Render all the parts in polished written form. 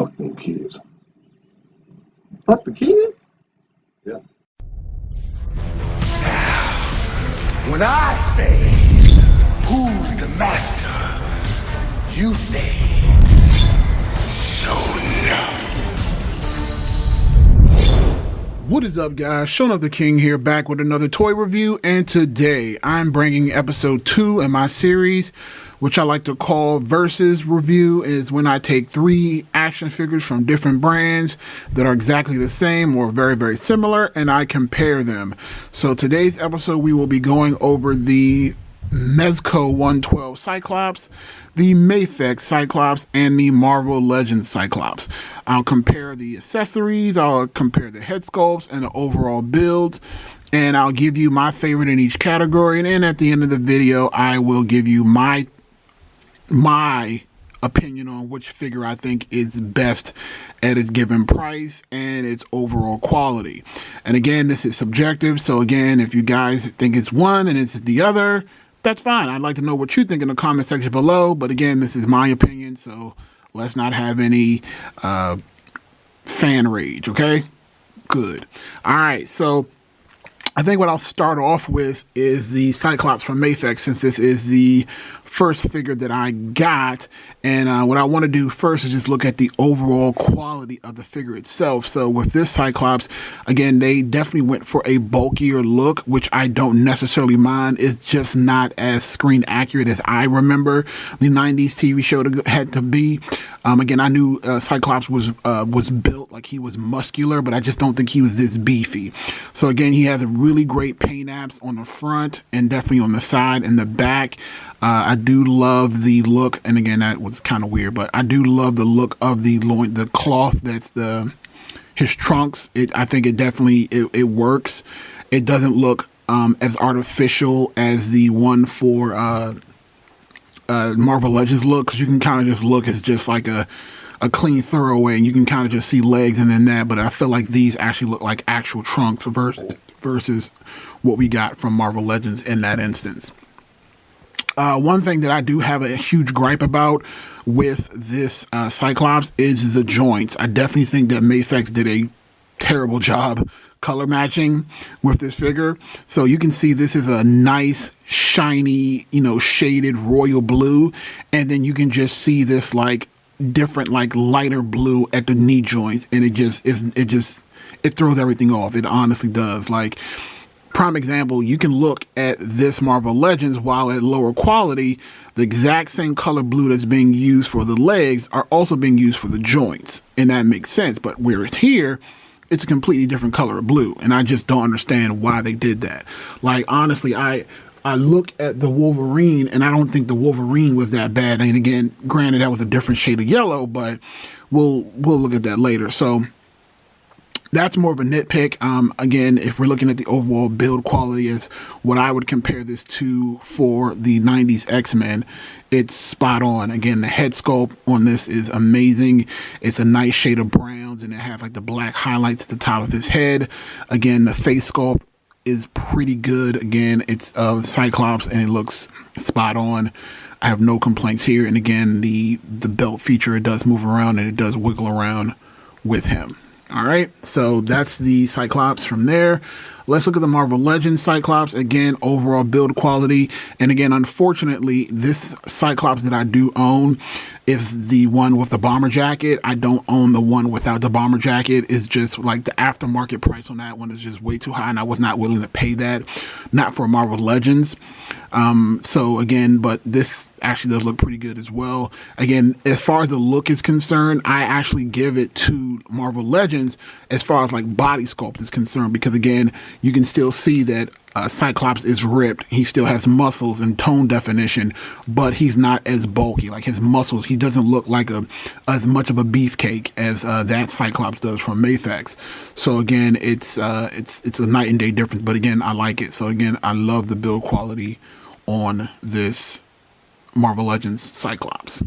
Fuck them kids. Fuck the kids? Yeah. When I say, who's the master, you say, no. What is up, guys? Showing Up the King here, back with another toy review, and today I'm bringing episode 2 in my series, which I like to call Versus Review. Is when I take 3 action figures from different brands that are exactly the same or very, very similar, and I compare them. So today's episode, we will be going over the Mezco 112 Cyclops, the Mafex Cyclops, and the Marvel Legends Cyclops. I'll compare the accessories, I'll compare the head sculpts and the overall build, and I'll give you my favorite in each category. And then at the end of the video, I will give you my opinion on which figure I think is best at its given price and its overall quality. And again, this is subjective, so again, if you guys think it's one and it's the other, that's fine. I'd like to know what you think in the comment section below. But again, this is my opinion, so let's not have any fan rage, okay? Good. All right, so I think what I'll start off with is the Cyclops from Mafex, since this is the first figure that I got. And what I want to do first is just look at the overall quality of the figure itself. So with this Cyclops, again, they definitely went for a bulkier look, which I don't necessarily mind. It's just not as screen accurate as I remember the 90s TV show had to be. Again, I knew Cyclops was built like he was muscular, but I just don't think he was this beefy. So again, he has a really great paint apps on the front and definitely on the side and the back. I do love the look, and again, that was kind of weird, but I do love the look of the loin, the cloth that's his trunks. I think it definitely it works. It doesn't look as artificial as the one for Marvel Legends look, because you can kind of just look as just like a clean throwaway, and you can kind of just see legs and then that. But I feel like these actually look like actual trunks versus what we got from Marvel Legends in that instance. One thing that I do have a huge gripe about with this Cyclops is the joints. I definitely think that Mafex did a terrible job color matching with this figure. So you can see this is a nice, shiny, shaded royal blue. And then you can just see this like different, like lighter blue at the knee joints. And it throws everything off. It honestly does. Like, prime example, you can look at this Marvel Legends, while at lower quality, the exact same color blue that's being used for the legs are also being used for the joints. And that makes sense. But where it's here, it's a completely different color of blue. And I just don't understand why they did that. Like, honestly, I look at the Wolverine, and I don't think the Wolverine was that bad. And again, granted, that was a different shade of yellow, but we'll look at that later. So that's more of a nitpick. Again, if we're looking at the overall build quality as what I would compare this to for the 90s X-Men, it's spot on. Again, the head sculpt on this is amazing. It's a nice shade of browns, and it has like the black highlights at the top of his head. Again, the face sculpt is pretty good. Again, it's Cyclops, and it looks spot on. I have no complaints here. And again, the belt feature, it does move around and it does wiggle around with him. All right, so that's the Cyclops from there. Let's look at the Marvel Legends Cyclops. Again, overall build quality. And again, unfortunately, this Cyclops that I do own is the one with the bomber jacket. I don't own the one without the bomber jacket. It's just like the aftermarket price on that one is just way too high, and I was not willing to pay that, not for Marvel Legends. So again, but this actually does look pretty good as well. Again, as far as the look is concerned, I actually give it to Marvel Legends as far as like body sculpt is concerned, because again, you can still see that Cyclops is ripped. He still has muscles and tone definition, but he's not as bulky. Like his muscles, he doesn't look like as much of a beefcake as that Cyclops does from Mafex. So again, it's a night and day difference. But again, I like it. So again, I love the build quality on this Marvel Legends Cyclops.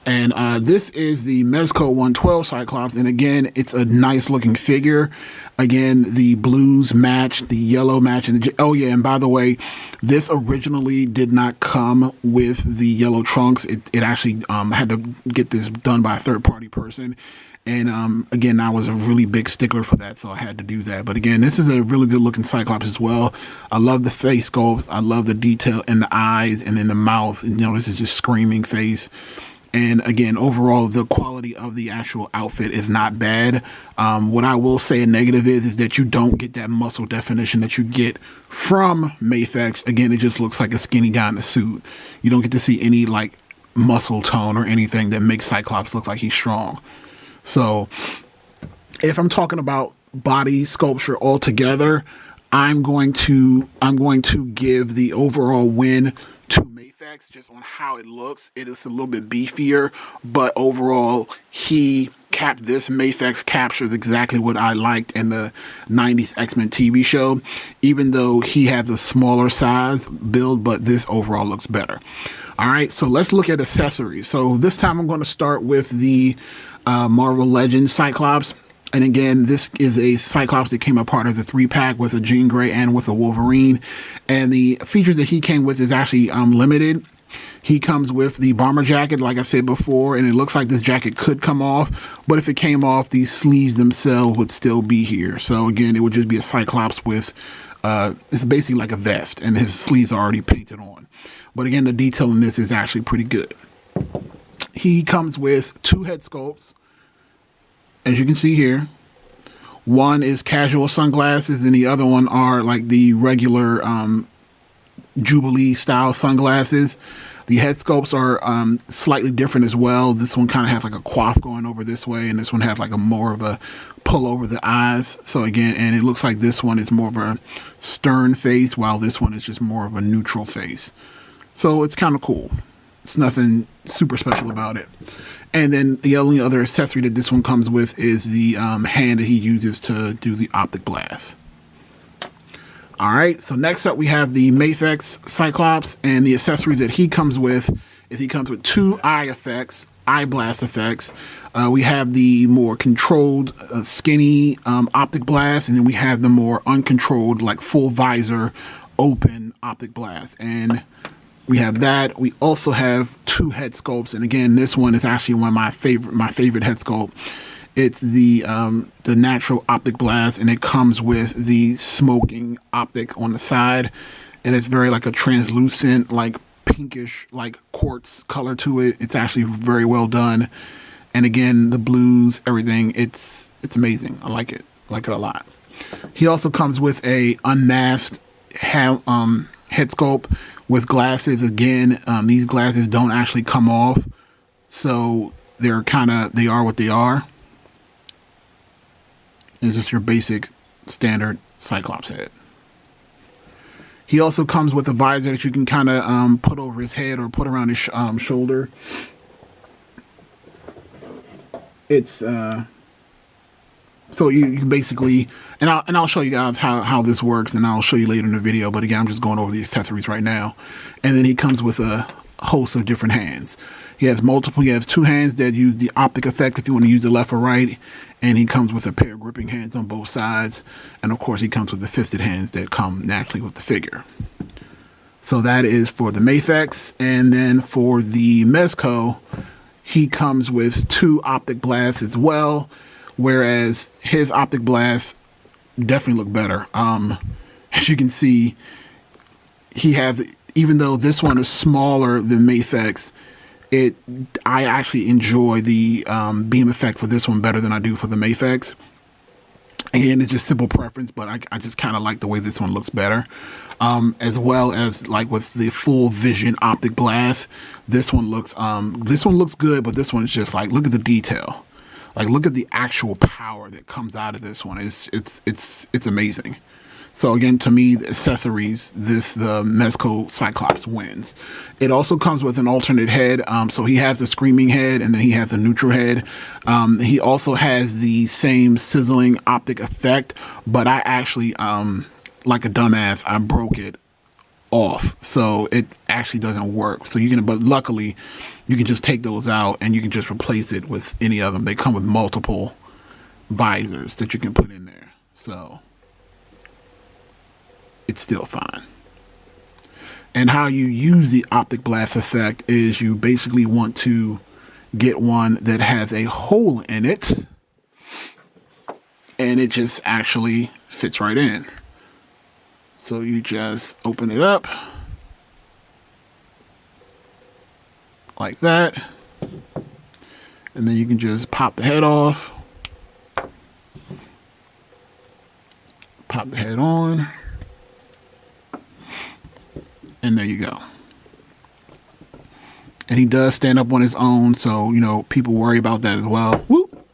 And this is the Mezco 112 Cyclops. And again, it's a nice looking figure. Again, the blues match, the yellow match. And oh yeah, and by the way, this originally did not come with the yellow trunks. It actually had to get this done by a third party person. And again, I was a really big stickler for that, so I had to do that. But again, this is a really good looking Cyclops as well. I love the face sculpt. I love the detail in the eyes and in the mouth. You know, this is just screaming face. And again, overall, the quality of the actual outfit is not bad. What I will say a negative is that you don't get that muscle definition that you get from Mafex. Again, it just looks like a skinny guy in a suit. You don't get to see any like muscle tone or anything that makes Cyclops look like he's strong. So if I'm talking about body sculpture altogether, I'm going to give the overall win to Mafex just on how it looks. It is a little bit beefier, but overall this Mafex captures exactly what I liked in the 90s X-Men TV show, even though he has a smaller size build, but this overall looks better. All right, so let's look at accessories. So this time I'm going to start with the Marvel Legends Cyclops. And again, this is a Cyclops that came a part of the 3-pack with a Jean Grey and with a Wolverine. And the features that he came with is actually limited. He comes with the bomber jacket, like I said before, and it looks like this jacket could come off. But if it came off, these sleeves themselves would still be here. So again, it would just be a Cyclops with, it's basically like a vest, and his sleeves are already painted on. But again, the detail in this is actually pretty good. He comes with 2 head sculpts, as you can see here. One is casual sunglasses, and the other one are like the regular Jubilee style sunglasses. The head sculpts are slightly different as well. This one kind of has like a coif going over this way, and this one has like a more of a pull over the eyes. So again, and it looks like this one is more of a stern face, while this one is just more of a neutral face. So it's kind of cool. It's nothing super special about it. And then the only other accessory that this one comes with is the hand that he uses to do the optic blast. All right, so next up we have the Mafex Cyclops, and the accessory that he comes with is he comes with 2 eye effects, eye blast effects. We have the more controlled, skinny optic blast, and then we have the more uncontrolled, like full visor, open optic blast. And we have that. We also have 2 head sculpts, and again, this one is actually one of my favorite head sculpt. It's the natural optic blast, and it comes with the smoking optic on the side, and it's very like a translucent, like pinkish, like quartz color to it. It's actually very well done, and again, the blues, everything. It's amazing. I like it. I like it a lot. He also comes with a unmasked head sculpt with glasses. Again, these glasses don't actually come off, so they are what they are. It's just your basic standard Cyclops head. He also comes with a visor that you can kind of put over his head or put around his shoulder. It's so you can basically, and I'll show you guys how this works, and I'll show you later in the video. But again, I'm just going over the accessories right now. And then he comes with a host of different hands. He has 2 hands that use the optic effect if you want to use the left or right, and he comes with a pair of gripping hands on both sides, and of course he comes with the fisted hands that come naturally with the figure. So that is for the Mafex. And then for the Mezco, he comes with 2 optic blasts as well, whereas his optic blasts definitely look better. As you can see, he has, even though this one is smaller than Mafex, I actually enjoy the beam effect for this one better than I do for the Mafex. Again, it's just simple preference, but I just kind of like the way this one looks better. As well as like with the full vision optic blast, this one looks good, but this one is just like, look at the detail. Like, look at the actual power that comes out of this one. It's amazing. So again, to me, the accessories, the Mezco Cyclops wins. It also comes with an alternate head. So he has the screaming head, and then he has a neutral head. He also has the same sizzling optic effect, but I actually, like a dumbass, I broke it off. So it actually doesn't work. So but luckily, you can just take those out and you can just replace it with any of them. They come with multiple visors that you can put in there. So it's still fine. And how you use the optic blast effect is you basically want to get one that has a hole in it, and it just actually fits right in. So you just open it up like that, and then you can just pop the head off, pop the head on, and there you go. And he does stand up on his own, so, you know, people worry about that as well. Whoop.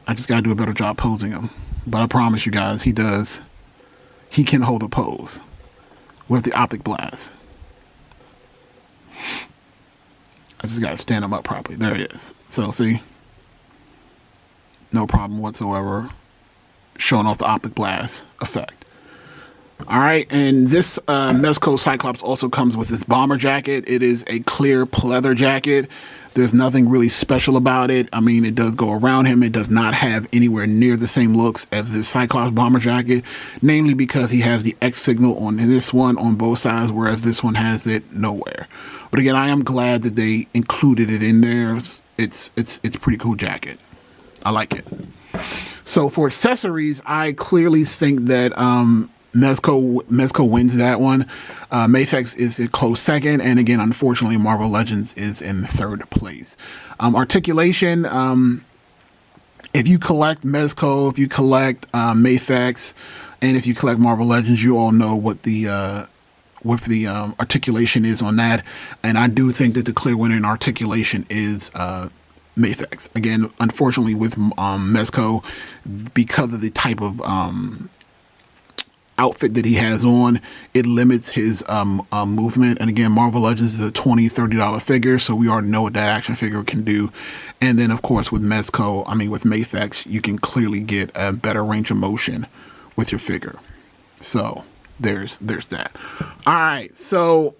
I just got to do a better job posing him. But I promise you guys, he does. He can hold a pose with the optic blast. I just got to stand him up properly. There he is. So, see? No problem whatsoever showing off the optic blast effect. All right, and this Mezco Cyclops also comes with this bomber jacket. It is a clear pleather jacket. There's nothing really special about it. I mean, it does go around him. It does not have anywhere near the same looks as this Cyclops bomber jacket, namely because he has the X signal on this one on both sides, whereas this one has it nowhere. But again, I am glad that they included it in there. It's a pretty cool jacket. I like it. So for accessories, I clearly think that Mezco wins that one. Mafex is a close second, and again, unfortunately, Marvel Legends is in third place. Articulation, if you collect Mezco, if you collect Mafex, and if you collect Marvel Legends, you all know what the articulation is on that, and I do think that the clear winner in articulation is Mafex. Again, unfortunately, with Mezco, because of the type of outfit that he has on, it limits his movement. And again, Marvel Legends is a $20-$30 figure, so we already know what that action figure can do. And then of course with with Mafex, you can clearly get a better range of motion with your figure. So there's that. All right, so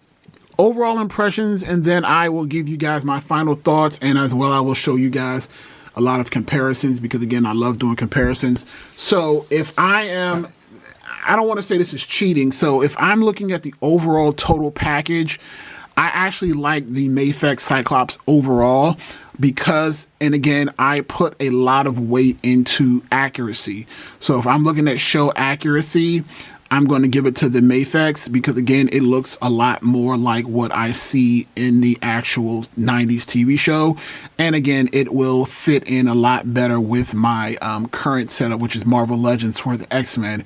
overall impressions, and then I will give you guys my final thoughts, and as well I will show you guys a lot of comparisons, because again, I love doing comparisons. So if I don't want to say this is cheating. So if I'm looking at the overall total package, I actually like the Mafex Cyclops overall because, and again, I put a lot of weight into accuracy. So if I'm looking at show accuracy, I'm going to give it to the Mafex because, again, it looks a lot more like what I see in the actual 90s TV show. And again, it will fit in a lot better with my current setup, which is Marvel Legends for the X-Men.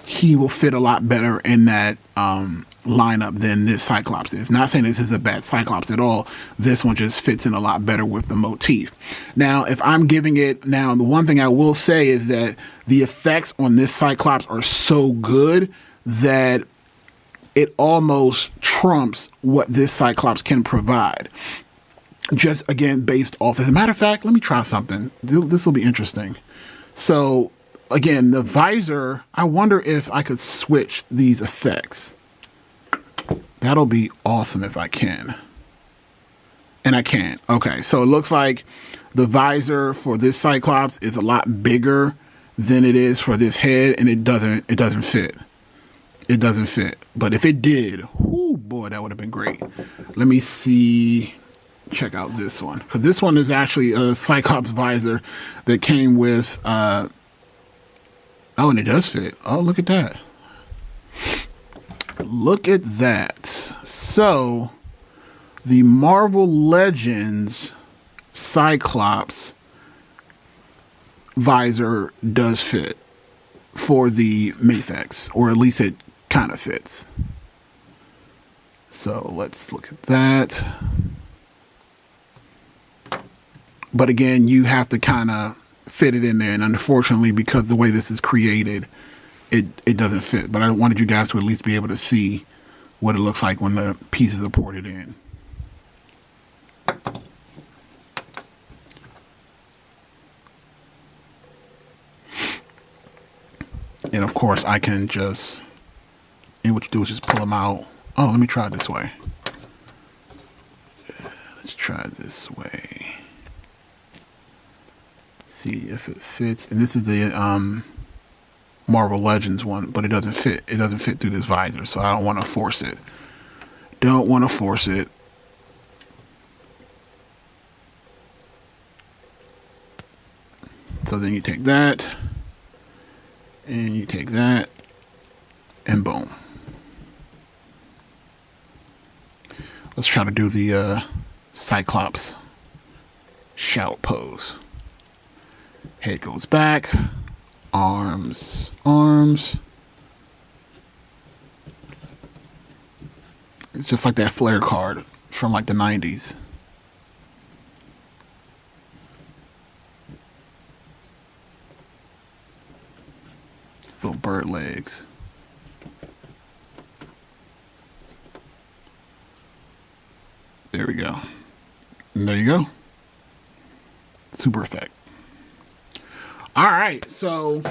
He will fit a lot better in that lineup than this Cyclops is. Not saying this is a bad Cyclops at all. This one just fits in a lot better with the motif. Now, if I'm giving it, now the one thing I will say is that the effects on this Cyclops are so good that it almost trumps what this Cyclops can provide. Just again, based off, as a matter of fact, let me try something. This will be interesting. So, again, the visor, I wonder if I could switch these effects. That'll be awesome if I can. And I can't. Okay, so it looks like the visor for this Cyclops is a lot bigger than it is for this head, and it doesn't fit. It doesn't fit. But if it did, oh boy, that would have been great. Let me see. Check out this one. Because this one is actually a Cyclops visor that came with oh, and it does fit. Oh, look at that. Look at that. So, the Marvel Legends Cyclops visor does fit for the Mafex, or at least it kind of fits. So, let's look at that. But again, you have to kind of fit it in there, and unfortunately, because the way this is created, it doesn't fit. But I wanted you guys to at least be able to see what it looks like when the pieces are ported in. And of course, I can just, and what you do is just pull them out. Oh, let me try it this way. Let's try it this way. See if it fits. And this is the Marvel Legends one, but it doesn't fit. It doesn't fit through this visor, so I don't want to force it. Don't want to force it. So then you take that, and you take that, and boom. Let's try to do the Cyclops shout pose. Head goes back, arms, arms. It's just like that flare card from like the 90s. Little bird legs. There we go. And there you go. Super effect. All right. So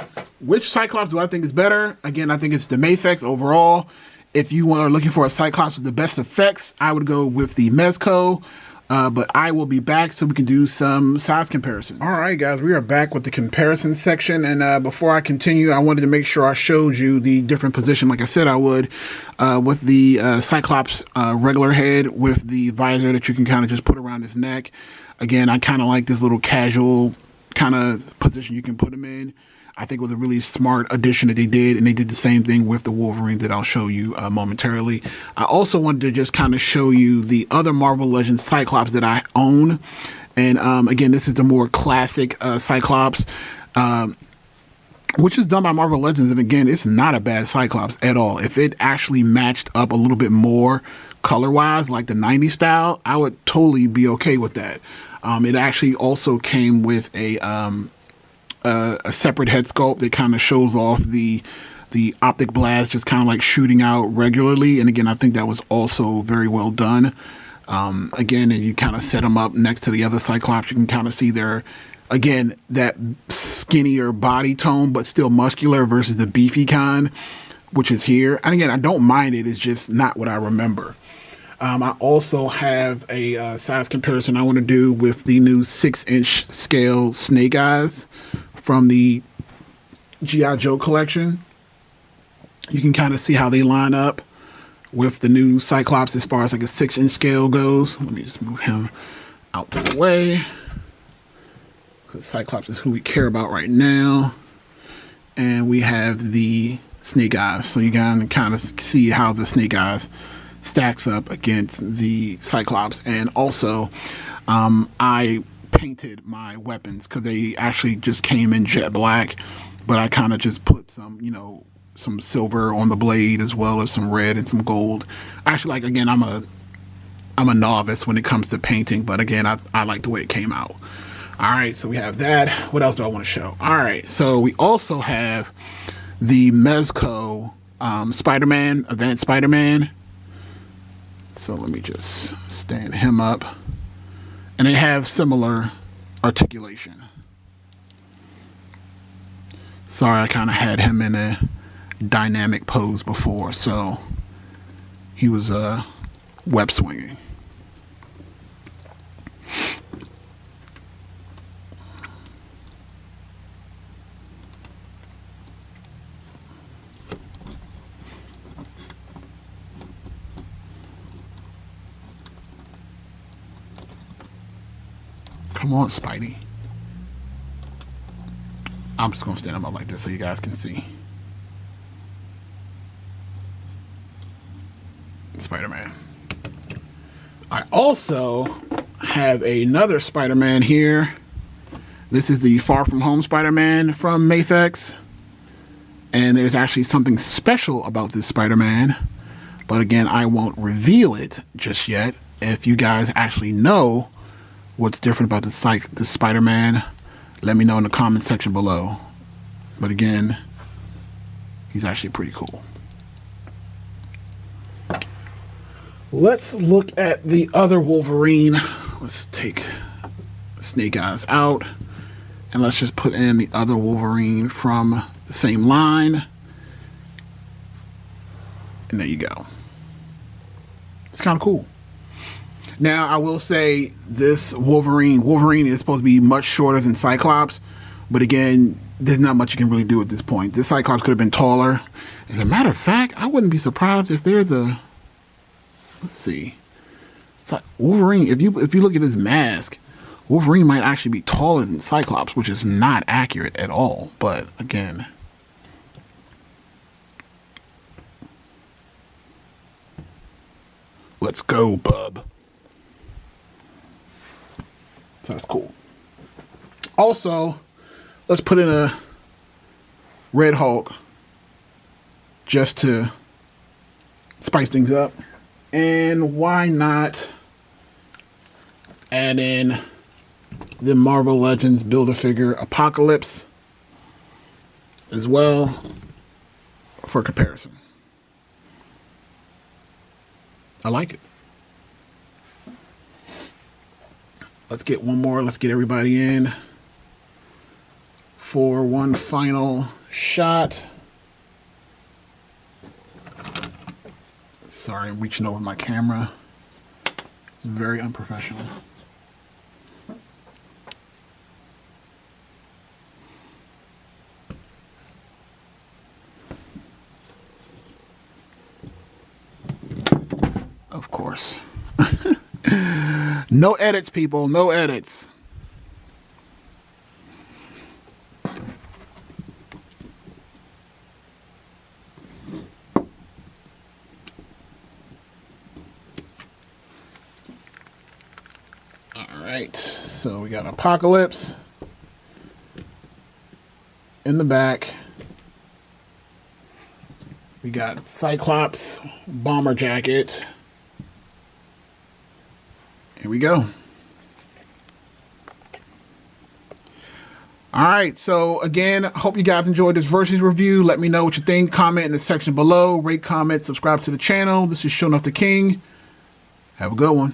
which Cyclops do I think is better? Again, I think it's the Mafex overall. If you are looking for a Cyclops with the best effects, I would go with the Mezco. But I will be back so we can do some size comparisons. All right, guys, we are back with the comparison section. And before I continue, I wanted to make sure I showed you the different position, like I said I would, with the Cyclops regular head with the visor that you can kind of just put around his neck. Again, I kind of like this little casual kind of position you can put him in. I think it was a really smart addition that they did, and they did the same thing with the Wolverine that I'll show you momentarily. I also wanted to just kind of show you the other Marvel Legends Cyclops that I own. And again, this is the more classic Cyclops, which is done by Marvel Legends. And again, it's not a bad Cyclops at all. If it actually matched up a little bit more color-wise, like the 90s style, I would totally be okay with that. It actually also came with a separate head sculpt that kind of shows off the optic blast just kind of like shooting out regularly. And again, I think that was also very well done. Again, and you kind of set them up next to the other Cyclops. You can kind of see their, again, that skinnier body tone, but still muscular versus the beefy kind, which is here. And again, I don't mind it. It's just not what I remember. I also have a size comparison I want to do with the new 6-inch scale Snake Eyes from the G.I. Joe collection. You can kind of see how they line up with the new Cyclops as far as like a 6-inch scale goes. Let me just move him out the way, because Cyclops is who we care about right now. And we have the Snake Eyes. So you can kind of see how the Snake Eyes stacks up against the Cyclops. And also, I painted my weapons because they actually just came in jet black, but I kind of just put some, you know, some silver on the blade as well as some red and some gold. Actually, like, again, I'm a novice when it comes to painting, but again, I like the way it came out. All right, so we have that. What else do I want to show? All right, so we also have the Mezco Spider-Man, Advanced Spider-Man. So let me just stand him up. And they have similar articulation. Sorry, I kind of had him in a dynamic pose before, so he was web swinging. Come on, Spidey. I'm just going to stand him up like this so you guys can see. Spider-Man. I also have another Spider-Man here. This is the Far From Home Spider-Man from Mafex. And there's actually something special about this Spider-Man. But again, I won't reveal it just yet. If you guys actually know what's different about the Spider-Man, let me know in the comment section below. But again, he's actually pretty cool. Let's look at the other Wolverine. Let's take Snake Eyes out, and let's just put in the other Wolverine from the same line. And there you go. It's kind of cool. Now, I will say this Wolverine is supposed to be much shorter than Cyclops, but again, there's not much you can really do at this point. This Cyclops could have been taller. As a matter of fact, I wouldn't be surprised if they're the... Let's see. Wolverine, if you look at his mask, Wolverine might actually be taller than Cyclops, which is not accurate at all. But again... Let's go, bub. So that's cool. Also, let's put in a Red Hulk just to spice things up. And why not add in the Marvel Legends Build-A-Figure Apocalypse as well for comparison. I like it. Let's get one more. Let's get everybody in for one final shot. Sorry, I'm reaching over my camera. It's very unprofessional. Of course. No edits, people. No edits. All right. So we got Apocalypse in the back. We got Cyclops bomber jacket. Here we go. All right, so again, hope you guys enjoyed this Versus review. Let me know what you think. Comment in the section below. Rate, comment, subscribe to the channel. This is Showing Off the King. Have a good one.